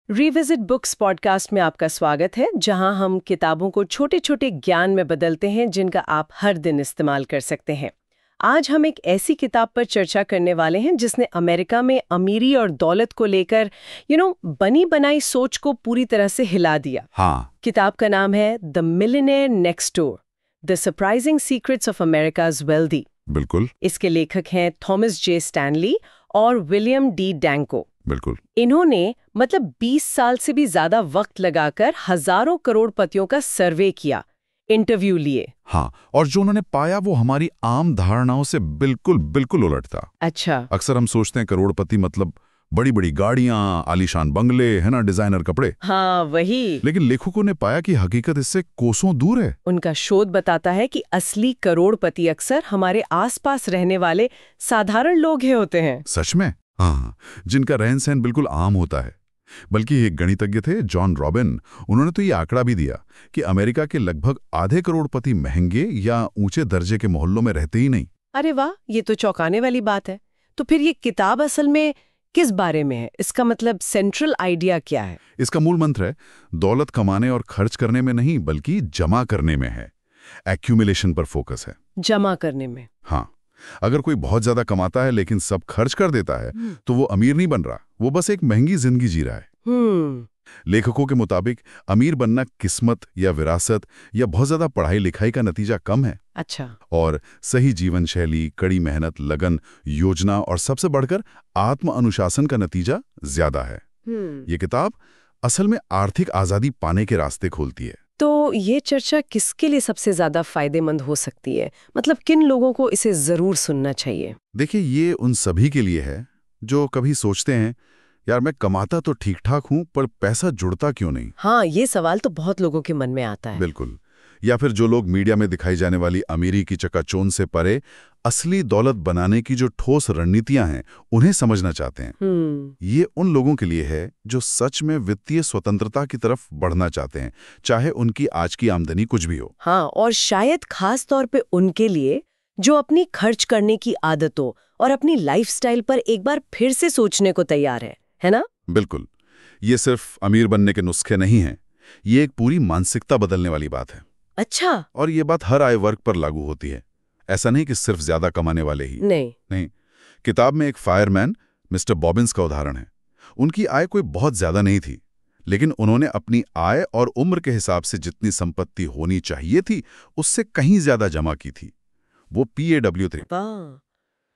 Revisit books podcast में आपका स्वागत है, जहां हम किताबों को छोटे छोटे ज्ञान में बदलते हैं जिनका आप हर दिन इस्तेमाल कर सकते हैं। आज हम एक ऐसी किताब पर चर्चा करने वाले हैं जिसने अमेरिका में अमीरी और दौलत को लेकर बनी बनाई सोच को पूरी तरह से हिला दिया। हाँ। किताब का नाम है the millionaire next door, the surprising secrets of America's wealthy. बिल्कुल। इसके लेखक हैं थॉमस जे स्टैनली और विलियम डी डैंको। बिल्कुल। इन्होंने 20 साल से भी ज्यादा वक्त लगाकर हजारों करोड़पतियों का सर्वे किया, इंटरव्यू लिए। हाँ, और जो उन्होंने पाया वो हमारी आम धारणाओं से बिल्कुल उलट था। अच्छा। अक्सर हम सोचते हैं करोड़पति मतलब बड़ी बड़ी गाड़ियां, आलीशान बंगले, है ना, डिजाइनर कपड़े। हाँ, वही। लेकिन लेखकों ने पाया कि हकीकत इससे कोसों दूर है। उनका शोध बताता है कि असली करोड़पति अक्सर हमारे आसपास रहने वाले साधारण लोग ही होते हैं। सच में? हाँ, जिनका रहन सहन बिल्कुल आम होता है। बल्कि एक गणितज्ञ थे जॉन रॉबिन, उन्होंने तो ये आंकड़ा भी दिया कि अमेरिका के लगभग आधे करोड़पति महंगे या ऊंचे दर्जे के मोहल्लों में रहते ही नहीं। अरे वाह, ये तो चौंकाने वाली बात है। तो फिर ये किताब असल में किस बारे में है? इसका मतलब सेंट्रल आइडिया क्या है? इसका मूल मंत्र है दौलत कमाने और खर्च करने में नहीं बल्कि जमा करने में है। एक्यूमुलेशन पर फोकस है। जमा करने में। हाँ, अगर कोई बहुत ज्यादा कमाता है लेकिन सब खर्च कर देता है तो वो अमीर नहीं बन रहा, वो बस एक महंगी जिंदगी जी रहा है। लेखकों के मुताबिक अमीर बनना किस्मत या विरासत या बहुत ज्यादा पढ़ाई लिखाई का नतीजा कम है। अच्छा। और सही जीवन शैली, कड़ी मेहनत, लगन, योजना और सबसे बढ़कर आत्म अनुशासन का नतीजा ज्यादा है। ये किताब असल में आर्थिक आजादी पाने के रास्ते खोलती है। तो ये चर्चा किसके लिए सबसे ज्यादा फायदेमंद हो सकती है? मतलब किन लोगों को इसे जरूर सुनना चाहिए? देखिए, ये उन सभी के लिए है जो कभी सोचते हैं यार मैं कमाता तो ठीक ठाक हूं पर पैसा जुड़ता क्यों नहीं। हाँ, ये सवाल तो बहुत लोगों के मन में आता है। बिल्कुल। या फिर जो लोग मीडिया में दिखाई जाने वाली अमीरी की चकाचौंध से परे असली दौलत बनाने की जो ठोस रणनीतियां हैं उन्हें समझना चाहते हैं। ये उन लोगों के लिए है जो सच में वित्तीय स्वतंत्रता की तरफ बढ़ना चाहते हैं, चाहे उनकी आज की आमदनी कुछ भी हो। हाँ, और शायद खास तौर पे उनके लिए जो अपनी खर्च करने की आदतों और अपनी लाइफस्टाइल पर एक बार फिर से सोचने को तैयार है ना? बिल्कुल। ये सिर्फ अमीर बनने के नुस्खे नहीं हैं, ये एक पूरी मानसिकता बदलने वाली बात है। अच्छा। और ये बात हर आय वर्ग पर लागू होती है। ऐसा नहीं कि सिर्फ ज्यादा कमाने वाले ही। नहीं। किताब में एक फायरमैन मिस्टर बॉबिन्स का उदाहरण है। उनकी आय कोई बहुत ज्यादा नहीं थी, लेकिन उन्होंने अपनी आय और उम्र के हिसाब से जितनी संपत्ति होनी चाहिए थी उससे कहीं ज्यादा जमा की थी। वो PAW थे।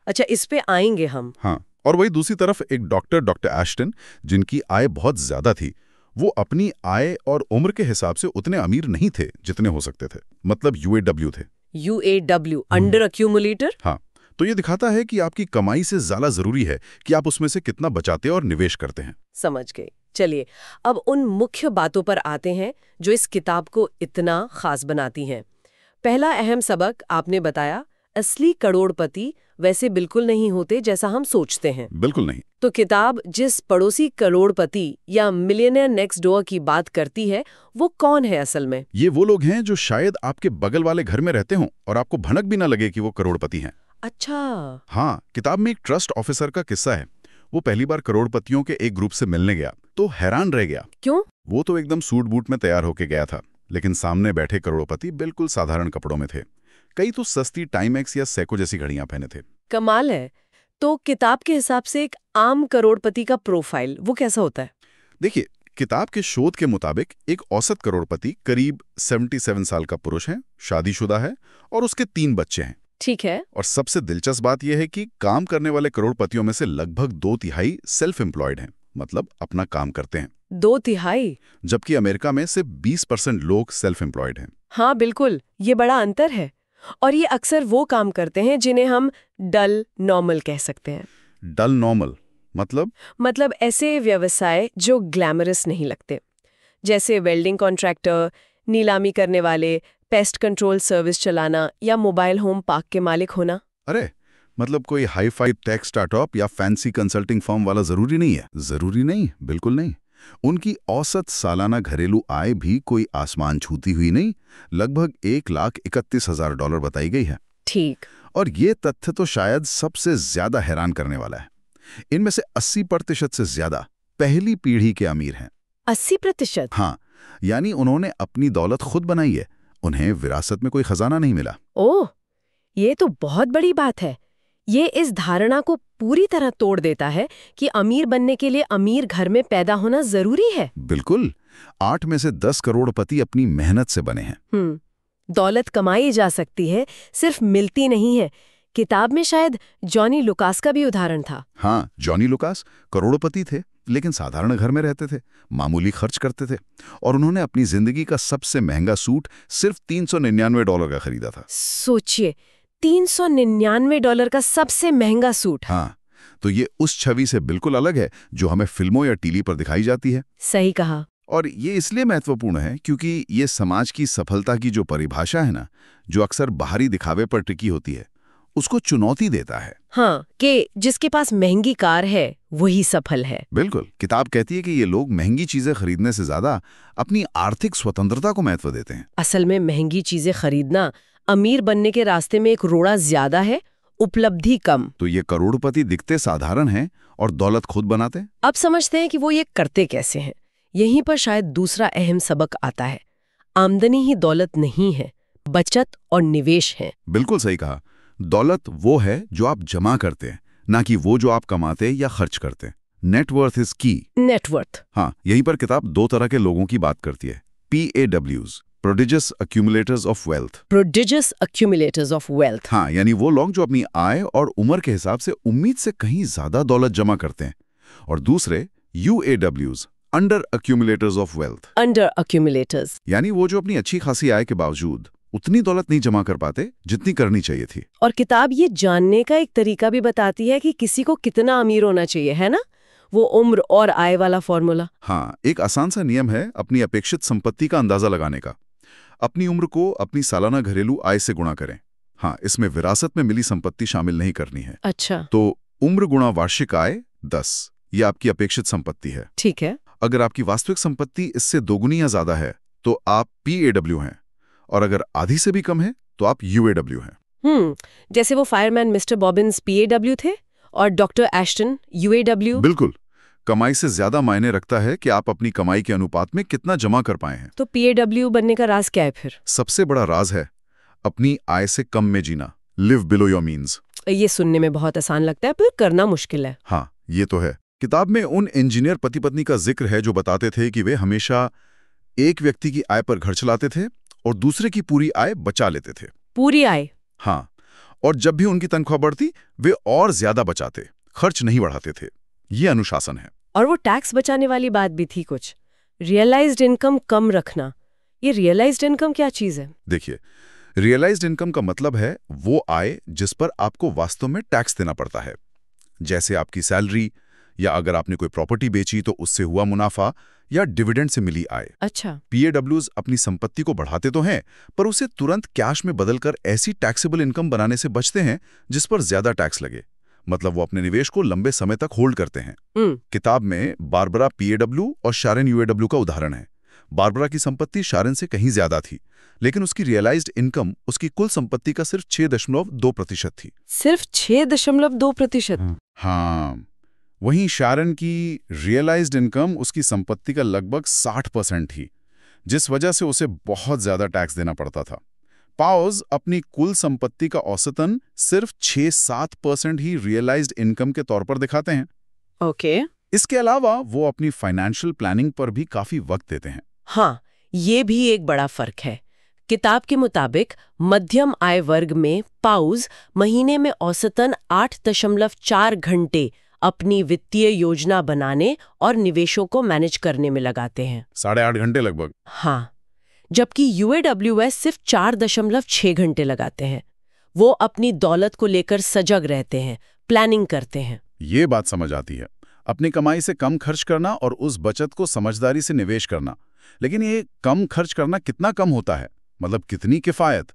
अच्छा, इस पे आएंगे हम। हाँ, और वही दूसरी तरफ एक डॉक्टर एश्टन, जिनकी आय बहुत ज्यादा थी, वो अपनी आय और उम्र के हिसाब से उतने अमीर नहीं थे जितने हो सकते थे। मतलब UAW थे। UAW, under accumulator. हाँ, तो ये दिखाता है कि आपकी कमाई से ज्यादा जरूरी है कि आप उसमें से कितना बचाते और निवेश करते हैं। समझ गए। चलिए, अब उन मुख्य बातों पर आते हैं जो इस किताब को इतना खास बनाती हैं। पहला अहम सबक आपने बताया, असली करोड़पति वैसे बिल्कुल नहीं होते जैसा हम सोचते हैं। बिल्कुल नहीं। तो किताब जिस पड़ोसी करोड़पति या मिलियनेयर नेक्स्ट डोर की बात करती है वो कौन है असल में? ये वो लोग हैं जो शायद आपके बगल वाले घर में रहते हों और आपको भनक भी ना लगे कि वो करोड़पति हैं। अच्छा। हाँ, किताब में एक ट्रस्ट ऑफिसर का किस्सा है। वो पहली बार करोड़पतियों के एक ग्रुप से मिलने गया तो हैरान रह गया। क्यों? वो तो एकदम सूट बूट में तैयार होके गया था, लेकिन सामने बैठे करोड़पति बिल्कुल साधारण कपड़ों में थे। कई तो सस्ती टाइमेक्स या सेको जैसी घड़ियां पहने थे। कमाल है। तो किताब के हिसाब से एक आम करोड़पति का प्रोफाइल वो कैसा होता है? देखिए, किताब के शोध के मुताबिक एक औसत करोड़पति करीब 77 साल का पुरुष है, शादीशुदा है और उसके 3 बच्चे हैं। ठीक है। और सबसे दिलचस्प बात यह है कि काम करने वाले करोड़पतियों में से लगभग 2/3 सेल्फ एम्प्लॉयड हैं, मतलब अपना काम करते हैं। 2/3? जबकि अमेरिका में सिर्फ 20% लोग सेल्फ एम्प्लॉयड हैं। हाँ बिल्कुल, ये बड़ा अंतर है। और ये अक्सर वो काम करते हैं जिन्हें हम डल नॉर्मल कह सकते हैं। डल नॉर्मल मतलब ऐसे व्यवसाय जो ग्लैमरस नहीं लगते, जैसे वेल्डिंग कॉन्ट्रैक्टर, नीलामी करने वाले, पेस्ट कंट्रोल सर्विस चलाना या मोबाइल होम पार्क के मालिक होना। अरे, मतलब कोई हाई फाई टेक स्टार्टअप या फैंसी कंसल्टिंग फर्म वाला जरूरी नहीं है। जरूरी नहीं, बिल्कुल नहीं। उनकी औसत सालाना घरेलू आय भी कोई आसमान छूती हुई नहीं, लगभग $1,31,000 बताई गई है। ठीक। और ये तथ्य तो शायद सबसे ज्यादा हैरान करने वाला है। इनमें से 80% से ज्यादा पहली पीढ़ी के अमीर हैं। 80%? हाँ, यानी उन्होंने अपनी दौलत खुद बनाई है, उन्हें विरासत में कोई खजाना नहीं मिला। ओह, ये तो बहुत बड़ी बात है। ये इस धारणा को पूरी तरह तोड़ देता है कि अमीर बनने के लिए अमीर घर में पैदा होना जरूरी है। बिल्कुल, 8 में से 10 करोड़पति अपनी मेहनत से बने हैं। दौलत कमाई जा सकती है, सिर्फ मिलती नहीं है। किताब में शायद जॉनी लुकास का भी उदाहरण था। हाँ, जॉनी लुकास करोड़पति थे, लेकिन साधारण घर में रहते थे, मामूली खर्च करते थे, और उन्होंने अपनी जिंदगी का सबसे महंगा सूट सिर्फ $399 का खरीदा था। सोचिए, $399 का सबसे महंगा सूट। हाँ, तो ये उस छवि से बिल्कुल अलग है जो हमें फिल्मों या टीवी पर दिखाई जाती है। सही कहा। और ये इसलिए महत्वपूर्ण है क्योंकि ये समाज की सफलता की जो परिभाषा है ना, जो अक्सर बाहरी दिखावे पर टिकी होती है, उसको चुनौती देता है। हाँ, कि जिसके पास महंगी कार है वही सफल है। बिल्कुल, किताब कहती है कि ये लोग महंगी चीजें खरीदने से ज्यादा अपनी आर्थिक स्वतंत्रता को महत्व देते हैं। असल में महंगी चीजें खरीदना अमीर बनने के रास्ते में एक रोड़ा ज्यादा है, उपलब्धि कम। तो ये करोड़पति दिखते साधारण हैं और दौलत खुद बनाते हैं। अब समझते हैं कि वो ये करते कैसे हैं। यहीं पर शायद दूसरा अहम सबक आता है। आमदनी ही दौलत नहीं है, बचत और निवेश है। बिल्कुल सही कहा। दौलत वो है जो आप जमा करते हैं, ना कि वो जो आप कमाते या खर्च करते हैं। नेटवर्थ इज की। नेटवर्थ। हाँ, यहीं पर किताब दो तरह के लोगों की बात करती है। PAWs, prodigious accumulators of wealth. Prodigious accumulators of wealth. हाँ, यानी वो लोग जो अपनी आय और उम्र के हिसाब से उम्मीद से कहीं ज्यादा दौलत जमा करते हैं। और दूसरे UAWs, under accumulators of wealth. Under accumulators, यानी वो जो अपनी अच्छी खासी आय के बावजूद उतनी दौलत नहीं जमा कर पाते जितनी करनी चाहिए थी। और किताब ये जानने का एक तरीका भी बताती है कि किसी को कितना अमीर होना चाहिए, है ना? वो उम्र और आय वाला फॉर्मूला। हाँ, एक आसान सा नियम है अपनी अपेक्षित संपत्ति का अंदाजा लगाने का। अपनी उम्र को अपनी सालाना घरेलू आय से गुणा करें। हाँ, इसमें विरासत में मिली संपत्ति शामिल नहीं करनी है। अच्छा। तो उम्र गुणा वार्षिक आय 10, ये आपकी अपेक्षित संपत्ति है। ठीक है। अगर आपकी वास्तविक संपत्ति इससे दोगुनी या ज्यादा है तो आप PAW हैं, और अगर आधी से भी कम है तो आप UAW हैं। जैसे वो फायरमैन मिस्टर बॉबिन्स PAW थे और डॉक्टर एश्टन UAW। बिल्कुल, कमाई से ज्यादा मायने रखता है कि आप अपनी कमाई के अनुपात में कितना जमा कर पाए हैं। तो PAW बनने का राज क्या है फिर? सबसे बड़ा राज है अपनी आय से कम में जीना, लिव बिलो योर मीन्स। ये सुनने में बहुत आसान लगता है, पर करना मुश्किल है। हाँ, ये तो है। किताब में उन इंजीनियर पति पत्नी का जिक्र है जो बताते थे कि वे हमेशा एक व्यक्ति की आय पर घर चलाते थे और दूसरे की पूरी आय बचा लेते थे। पूरी आय? हाँ, और जब भी उनकी तनख्वाह बढ़ती वे और ज्यादा बचाते, खर्च नहीं बढ़ाते थे। ये अनुशासन है। और वो टैक्स बचाने वाली बात भी थी कुछ, रियलाइज्ड इनकम कम रखना। ये रियलाइज्ड इनकम क्या चीज है? देखिए, रियलाइज्ड इनकम का मतलब है वो आय जिस पर आपको वास्तव में टैक्स देना पड़ता है, जैसे आपकी सैलरी, या अगर आपने कोई प्रॉपर्टी बेची तो उससे हुआ मुनाफा, या डिविडेंड से मिली आय। अच्छा। PAWs अपनी संपत्ति को बढ़ाते तो हैं, पर उसे तुरंत कैश में बदलकर ऐसी टैक्सेबल इनकम बनाने से बचते हैं जिस पर ज्यादा टैक्स लगे। मतलब वो अपने निवेश को लंबे समय तक होल्ड करते हैं। किताब में बारबरा PAW और शारन UAW का उदाहरण है। बारबरा की संपत्ति शारन से कहीं ज्यादा थी, लेकिन उसकी रियलाइज्ड इनकम उसकी कुल संपत्ति का सिर्फ 6.2% थी। सिर्फ 6.2%? हाँ, वहीं शारन की रियलाइज्ड इनकम उसकी संपत्ति का लगभग 60% थी, जिस वजह से उसे बहुत ज्यादा टैक्स देना पड़ता था। पाउज अपनी कुल संपत्ति का औसतन सिर्फ 6-7% ही रियलाइज्ड इनकम के तौर पर दिखाते हैं। ओके। इसके अलावा वो अपनी फाइनेंशियल प्लानिंग पर भी काफी वक्त देते हैं। हाँ, ये भी एक बड़ा फर्क है। किताब के मुताबिक मध्यम आय वर्ग में पाउज महीने में औसतन 8.4 घंटे अपनी वित्तीय योजना बनाने और निवेशों को मैनेज करने में लगाते हैं। 8.5 घंटे लगभग। हाँ, जबकि UAWs सिर्फ 4.6 घंटे लगाते हैं। वो अपनी दौलत को लेकर सजग रहते हैं, प्लानिंग करते हैं। ये बात समझ आती है, अपनी कमाई से कम खर्च करना और उस बचत को समझदारी से निवेश करना। लेकिन ये कम खर्च करना कितना कम होता है, मतलब कितनी किफायत?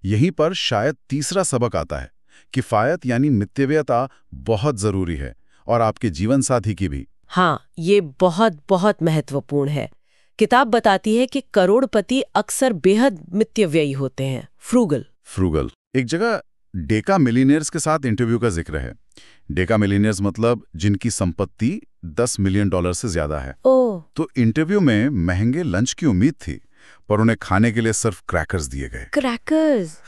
यहीं पर शायद तीसरा सबक आता है। किफायत यानी मितव्ययता बहुत जरूरी है, और आपके जीवन साथी की भी। हाँ, ये बहुत बहुत महत्वपूर्ण है। किताब बताती है कि करोड़पति अक्सर बेहद मितव्ययी होते हैं, फ्रूगल। एक जगह डेका मिलीनियर्स के साथ इंटरव्यू का जिक्र है। डेका मिलीनियर्स मतलब जिनकी संपत्ति $10 मिलियन से ज्यादा है। ओह। तो इंटरव्यू में महंगे लंच की उम्मीद थी, पर उन्हें खाने के लिए सिर्फ क्रैकर्स दिए गए। क्रैकर्स?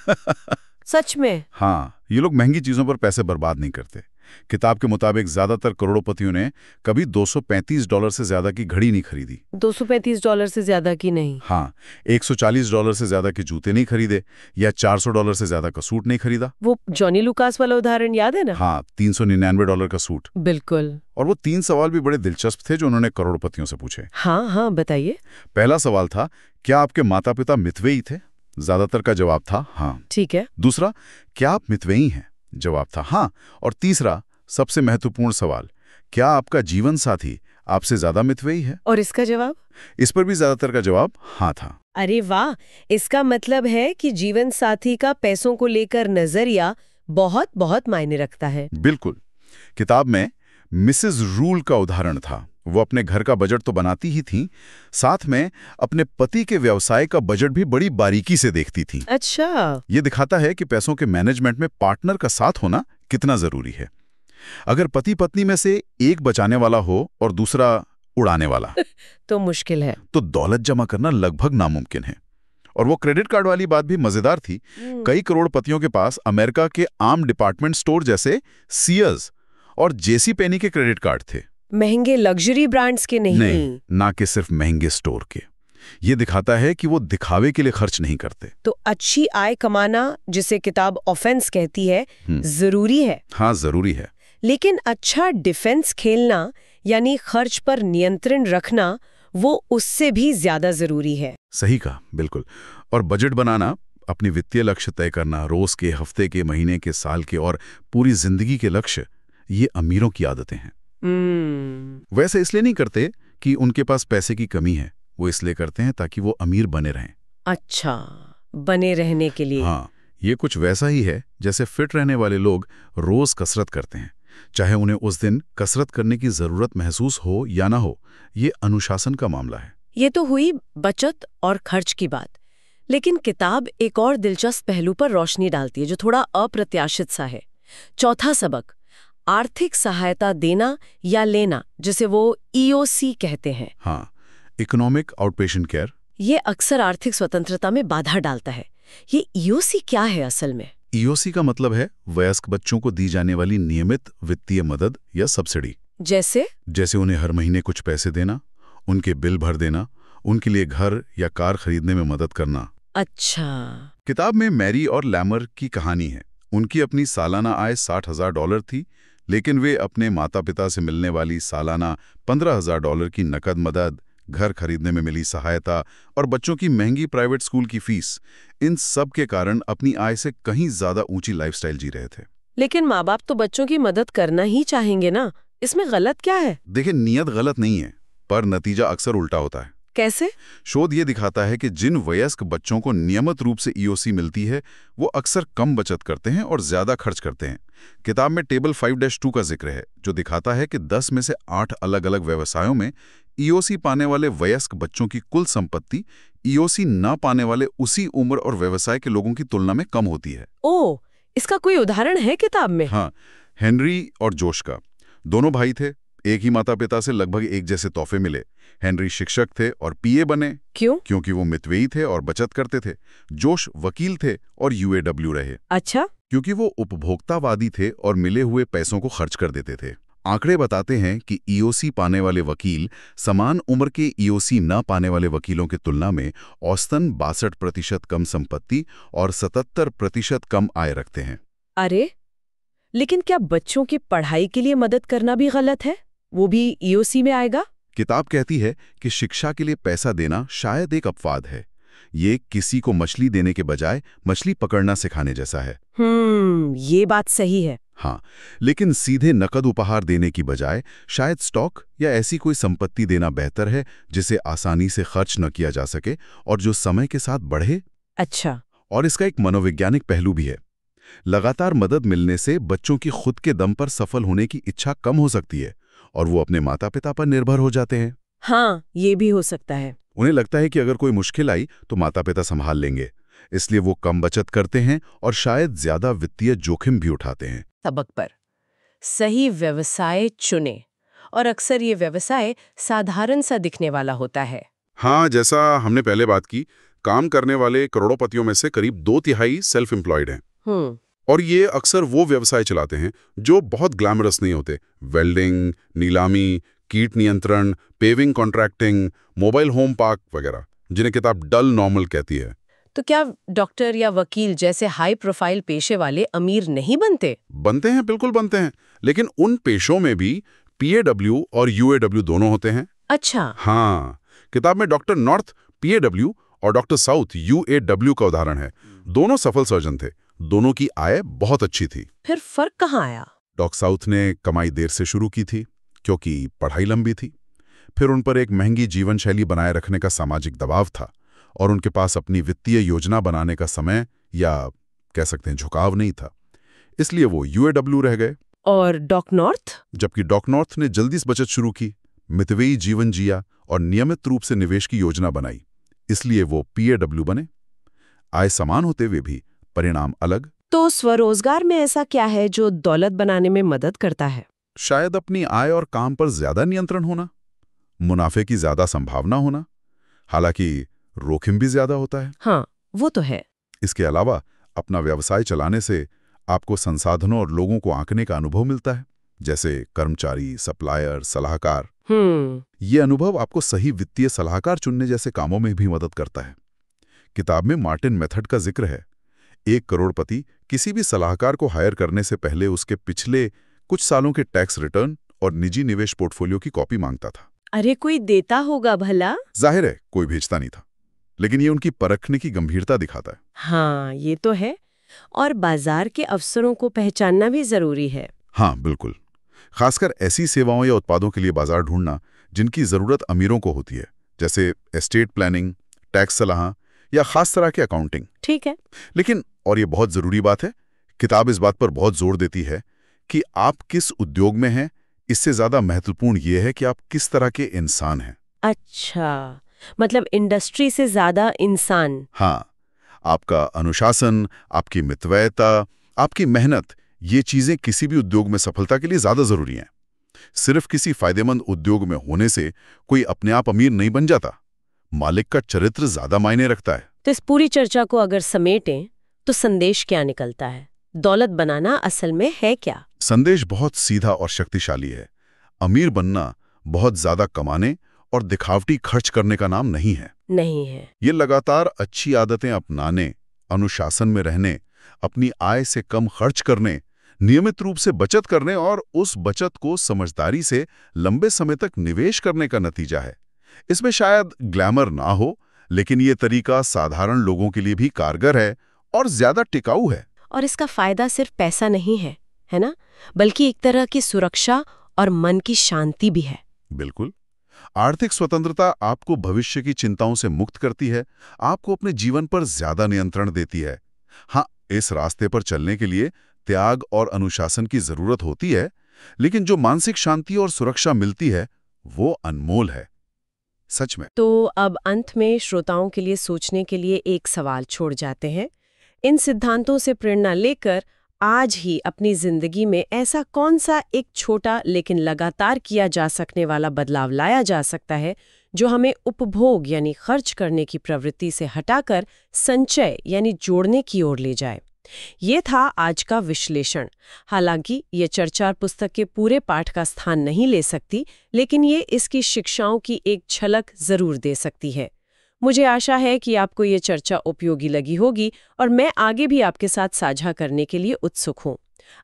सच में? हाँ, ये लोग महंगी चीजों पर पैसे बर्बाद नहीं करते। किताब के मुताबिक ज्यादातर करोड़पतियों ने कभी $235 से ज्यादा की घड़ी नहीं खरीदी। $235 से ज्यादा की नहीं? हाँ, $140 से ज्यादा के जूते नहीं खरीदे या $400 से ज्यादा का सूट नहीं खरीदा। वो जॉनी लुकास वाला उदाहरण याद है ना? हाँ, $399 का सूट। बिल्कुल। और वो 3 सवाल भी बड़े दिलचस्प थे जो उन्होंने करोड़पतियों से पूछे। हाँ हाँ, बताइए। पहला सवाल था, क्या आपके माता पिता मितव्ययी थे? ज्यादातर का जवाब था हाँ। ठीक है। दूसरा, क्या आप मितव्ययी हैं? जवाब था हाँ। और तीसरा, सबसे महत्वपूर्ण सवाल, क्या आपका जीवन साथी आपसे ज्यादा मितव्ययी है? और इसका जवाब? इस पर भी ज्यादातर का जवाब हाँ था। अरे वाह, इसका मतलब है कि जीवन साथी का पैसों को लेकर नजरिया बहुत बहुत मायने रखता है। बिल्कुल। किताब में मिसेस रूल का उदाहरण था। वो अपने घर का बजट तो बनाती ही थीं, साथ में अपने पति के व्यवसाय का बजट भी बड़ी बारीकी से देखती थीं। अच्छा। ये दिखाता है कि पैसों के मैनेजमेंट में पार्टनर का साथ होना कितना जरूरी है। अगर पति पत्नी में से एक बचाने वाला हो और दूसरा उड़ाने वाला तो मुश्किल है। तो दौलत जमा करना लगभग नामुमकिन है। और वो क्रेडिट कार्ड वाली बात भी मजेदार थी। कई करोड़पतियों के पास अमेरिका के आम डिपार्टमेंट स्टोर जैसे सीयर्स और जेसी पेनी के क्रेडिट कार्ड थे। महंगे लग्जरी ब्रांड्स के नहीं, ना कि सिर्फ महंगे स्टोर के। ये दिखाता है कि वो दिखावे के लिए खर्च नहीं करते। तो अच्छी आय कमाना, जिसे किताब ऑफेंस कहती है, जरूरी है। हाँ, जरूरी है। लेकिन अच्छा डिफेंस खेलना, यानी खर्च पर नियंत्रण रखना, वो उससे भी ज्यादा जरूरी है। सही कहा, बिल्कुल। और बजट बनाना, अपनी वित्तीय लक्ष्य तय करना, रोज के, हफ्ते के, महीने के, साल के और पूरी जिंदगी के लक्ष्य, ये अमीरों की आदतें हैं। वैसे इसलिए नहीं करते कि उनके पास पैसे की कमी है, वो इसलिए करते हैं ताकि वो अमीर बने रहें। अच्छा, बने रहने के लिए। हाँ, ये कुछ वैसा ही है जैसे फिट रहने वाले लोग रोज कसरत करते हैं, चाहे उन्हें उस दिन कसरत करने की जरूरत महसूस हो या ना हो। ये अनुशासन का मामला है। ये तो हुई बचत और खर्च की बात, लेकिन किताब एक और दिलचस्प पहलू पर रोशनी डालती है जो थोड़ा अप्रत्याशित सा है। चौथा सबक, आर्थिक सहायता देना या लेना, जिसे वो EOC कहते हैं। हाँ, इकोनॉमिक आउटपेशेंट केयर। ये अक्सर आर्थिक स्वतंत्रता में बाधा डालता है। ये EOC क्या है असल में? EOC का मतलब है वयस्क बच्चों को दी जाने वाली नियमित वित्तीय मदद या सब्सिडी। जैसे उन्हें हर महीने कुछ पैसे देना, उनके बिल भर देना, उनके लिए घर या कार खरीदने में मदद करना। अच्छा। किताब में मैरी और लैमर की कहानी है। उनकी अपनी सालाना आय $60,000 थी, लेकिन वे अपने माता पिता से मिलने वाली सालाना $15,000 की नकद मदद, घर खरीदने में मिली सहायता और बच्चों की महंगी प्राइवेट स्कूल की फीस, इन सब के कारण अपनी आय से कहीं ज्यादा ऊंची लाइफस्टाइल जी रहे थे। लेकिन माँ बाप तो बच्चों की मदद करना ही चाहेंगे ना, इसमें गलत क्या है? देखिए, नियत गलत नहीं है, पर नतीजा अक्सर उल्टा होता है। कैसे? शोध ये दिखाता है कि जिन वयस्क बच्चों को नियमित रूप से EOC मिलती है, वो अक्सर कम बचत करते हैं और ज्यादा खर्च करते हैं। किताब में टेबल 5-2 का जिक्र है, जो दिखाता है कि 10 में से 8 अलग-अलग व्यवसायों में EOC पाने वाले वयस्क बच्चों की कुल संपत्ति EOC न पाने वाले उसी उम्र और व्यवसाय के लोगों की तुलना में कम होती है। ओह, इसका कोई उदाहरण है किताब में? हाँ, हेनरी और जोश का। दोनों भाई थे, एक ही माता पिता से लगभग एक जैसे तोहफे मिले। हेनरी शिक्षक थे और PA बने। क्यों? क्योंकि वो मितव्ययी थे और बचत करते थे। जोश वकील थे और UAW रहे। अच्छा। क्योंकि वो उपभोक्तावादी थे और मिले हुए पैसों को खर्च कर देते थे। आंकड़े बताते हैं कि EOC पाने वाले वकील समान उम्र के EOC न पाने वाले वकीलों की तुलना में औसतन 62% कम संपत्ति और 77% कम आय रखते हैं। अरे, लेकिन क्या बच्चों की पढ़ाई के लिए मदद करना भी गलत है? वो भी EOC में आएगा? किताब कहती है कि शिक्षा के लिए पैसा देना शायद एक अपवाद है। ये किसी को मछली देने के बजाय मछली पकड़ना सिखाने जैसा है। ये बात सही है। हाँ, लेकिन सीधे नकद उपहार देने की बजाय शायद स्टॉक या ऐसी कोई संपत्ति देना बेहतर है जिसे आसानी से खर्च न किया जा सके और जो समय के साथ बढ़े। अच्छा। और इसका एक मनोवैज्ञानिक पहलू भी है। लगातार मदद मिलने से बच्चों की खुद के दम पर सफल होने की इच्छा कम हो सकती है और वो अपने माता पिता पर निर्भर हो जाते हैं। हाँ, ये भी हो सकता है। उन्हें लगता है कि अगर कोई मुश्किल आई तो माता पिता संभाल लेंगे, इसलिए वो कम बचत करते हैं और शायद ज्यादा वित्तीय जोखिम भी उठाते हैं। सबक पर सही व्यवसाय चुने और अक्सर ये व्यवसाय साधारण सा दिखने वाला होता है। हाँ, जैसा हमने पहले बात की, काम करने वाले करोड़ोपतियों में से करीब 2/3 सेल्फ एम्प्लॉयड हैं। और ये अक्सर वो व्यवसाय चलाते हैं जो बहुत ग्लैमरस नहीं होते। वेल्डिंग, नीलामी, कीट नियंत्रण, paving contracting, mobile home park वगैरह, जिन्हें किताब डल नॉर्मल कहती है। तो क्या डॉक्टर या वकील जैसे हाई प्रोफाइल पेशे वाले अमीर नहीं बनते? बनते हैं, बिल्कुल बनते हैं, लेकिन उन पेशों में भी PAW और UAW दोनों होते हैं। अच्छा। हाँ, किताब में डॉक्टर नॉर्थ PAW और डॉक्टर साउथ UAW का उदाहरण है। दोनों सफल सर्जन थे, दोनों की आय बहुत अच्छी थी। फिर फर्क कहाँ आया? डॉक्टर साउथ ने कमाई देर से शुरू की थी क्योंकि पढ़ाई लंबी थी। फिर उन पर एक महंगी जीवन शैली बनाए रखने का सामाजिक दबाव था और उनके पास अपनी वित्तीय योजना बनाने का समय या कह सकते हैं झुकाव नहीं था, इसलिए वो UAW रह गए। और डॉक नॉर्थ? जबकि डॉक नॉर्थ ने जल्दी से बचत शुरू की, मितव्ययी जीवन जिया और नियमित रूप से निवेश की योजना बनाई, इसलिए वो PAW बने। आय समान होते हुए भी परिणाम अलग। तो स्वरोजगार में ऐसा क्या है जो दौलत बनाने में मदद करता है? शायद अपनी आय और काम पर ज्यादा नियंत्रण होना, मुनाफे की ज्यादा संभावना होना, हालांकि जोखिम भी ज्यादा होता है। हाँ, वो तो है। इसके अलावा अपना व्यवसाय चलाने से आपको संसाधनों और लोगों को आंकने का अनुभव मिलता है, जैसे कर्मचारी, सप्लायर, सलाहकार। ये अनुभव आपको सही वित्तीय सलाहकार चुनने जैसे कामों में भी मदद करता है। किताब में मार्टिन मेथड का जिक्र है। एक करोड़पति किसी भी सलाहकार को हायर करने से पहले उसके पिछले कुछ सालों के टैक्स रिटर्न और निजी निवेश पोर्टफोलियो की कॉपी मांगता था। अरे कोई देता होगा भला? जाहिर है कोई भेजता नहीं था, लेकिन ये उनकी परखने की गंभीरता दिखाता है। हाँ, ये तो है। और बाजार के अवसरों को पहचानना भी जरूरी है। हाँ, बिल्कुल। खासकर ऐसी सेवाओं या उत्पादों के लिए बाजार ढूंढना जिनकी जरूरत अमीरों को होती है, जैसे एस्टेट प्लानिंग, टैक्स सलाह या खास तरह की अकाउंटिंग। ठीक है। लेकिन, और ये बहुत जरूरी बात है, किताब इस बात पर बहुत जोर देती है कि आप किस उद्योग में हैं, इससे ज्यादा महत्वपूर्ण ये है कि आप किस तरह के इंसान हैं। अच्छा, मतलब इंडस्ट्री से ज्यादा इंसान। हाँ, आपका अनुशासन, आपकी मितव्ययिता, आपकी मेहनत, ये चीजें किसी भी उद्योग में सफलता के लिए ज्यादा जरूरी हैं। सिर्फ किसी फायदेमंद उद्योग में होने से कोई अपने आप अमीर नहीं बन जाता। मालिक का चरित्र ज्यादा मायने रखता है। तो इस पूरी चर्चा को अगर समेटें तो संदेश क्या निकलता है? दौलत बनाना असल में है क्या? संदेश बहुत सीधा और शक्तिशाली है। अमीर बनना बहुत ज्यादा कमाने और दिखावटी खर्च करने का नाम नहीं है। नहीं है। ये लगातार अच्छी आदतें अपनाने, अनुशासन में रहने, अपनी आय से कम खर्च करने, नियमित रूप से बचत करने और उस बचत को समझदारी से लंबे समय तक निवेश करने का नतीजा है। इसमें शायद ग्लैमर ना हो, लेकिन ये तरीका साधारण लोगों के लिए भी कारगर है और ज्यादा टिकाऊ है। और इसका फायदा सिर्फ पैसा नहीं है, है ना? बल्कि एक तरह की सुरक्षा और मन की शांति भी है। बिल्कुल। आर्थिक स्वतंत्रता आपको भविष्य की चिंताओं से मुक्त करती है, आपको अपने जीवन पर ज्यादा नियंत्रण देती है। हाँ, इस रास्ते पर चलने के लिए त्याग और अनुशासन की जरूरत होती है, लेकिन जो मानसिक शांति और सुरक्षा मिलती है वो अनमोल है, सच में। तो अब अंत में श्रोताओं के लिए सोचने के लिए एक सवाल छोड़ जाते हैं। इन सिद्धांतों से प्रेरणा लेकर आज ही अपनी जिंदगी में ऐसा कौन सा एक छोटा लेकिन लगातार किया जा सकने वाला बदलाव लाया जा सकता है जो हमें उपभोग यानी खर्च करने की प्रवृत्ति से हटाकर संचय यानी जोड़ने की ओर ले जाए? ये था आज का विश्लेषण। हालांकि ये चर्चा पुस्तक के पूरे पाठ का स्थान नहीं ले सकती, लेकिन ये इसकी शिक्षाओं की एक झलक जरूर दे सकती है। मुझे आशा है कि आपको ये चर्चा उपयोगी लगी होगी और मैं आगे भी आपके साथ साझा करने के लिए उत्सुक हूँ।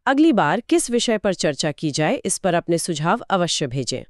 अगली बार किस विषय पर चर्चा की जाए, इस पर अपने सुझाव अवश्य भेजें।